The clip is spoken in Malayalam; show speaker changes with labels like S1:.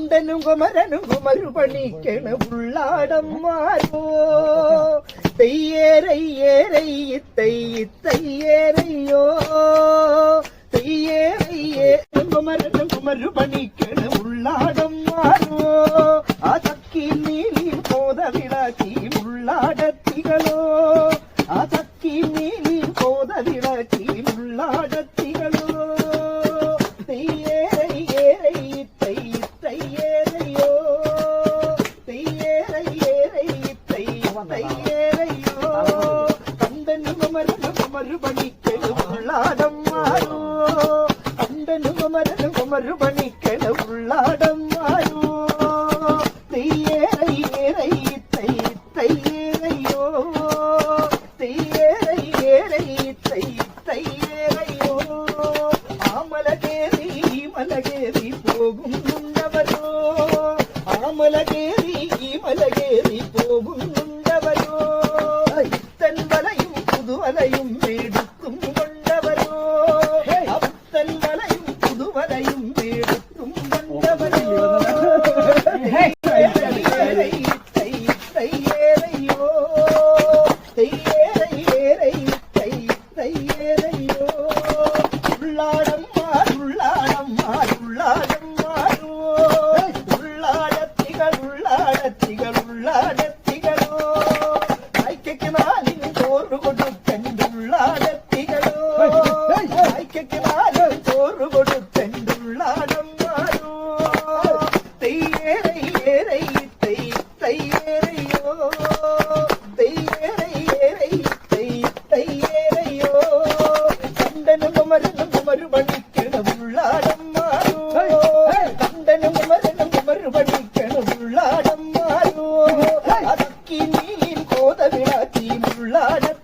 S1: കണ്ടനും കുമരനും കുമരുപണിക്കണ ഉള്ളാടം മാറോ തെയ്യേറയ്യേറയ്യോ തെയ്യേറയ്യേറും കുമരനും കുമരുപണിക്കണ ഉള്ളാടം മാറോ ആ ചക്കി നീലി കോതവിളക്കി ഉള്ളാടത്തികളോ ആ ചക്കി നീലി കോതവിളക്കി ഉള്ളാടത്തികളോ ഉള്ളാടം മാറോ കണ്ടനും കുമരനും കുമരുപണിക്കണ ഉള്ളാടം മാറോ തെയ്യേറയ്യോ തെയ്യേറയ്യോ ആമലകേറി ഈ മലകേറി പോകുന്നുണ്ടവരോ ആമലകേറി ഈ മലകേറി പോകുന്നുണ്ടവരോ ഇത്തൻ വലയും പുതുവലയും മേടുത്തും കൊണ്ടവരോ അത്തൻ വലയും പുതുവലയും മേടുത്തും കൊണ്ടവരോ തെയ്യേറയ്യോ ഉള്ളാടം മാറോ ഉള്ളാടത്തികളോ ആയിക്കയ്ക്ക് നാലിന് ചോറ് കൊടുത്തണ്ടുള്ളാടത്തികളോ ആയിക്കയ്ക്ക് നാലും ചോറ് കൊടുത്തണ്ടുള്ളാടം മാറോ തെയ്യേറയ്യോ കണ്ടനും കുമരനും കുമരുപണിക്കണ ഉള്ളാടം മാറോ കണ്ടനും കുമരനും കുമരുപണിക്കണ ഉള്ളാടം മാറോ അതൊക്കെ നീലിൽ കോതവിളക്കി ഉള്ളാടം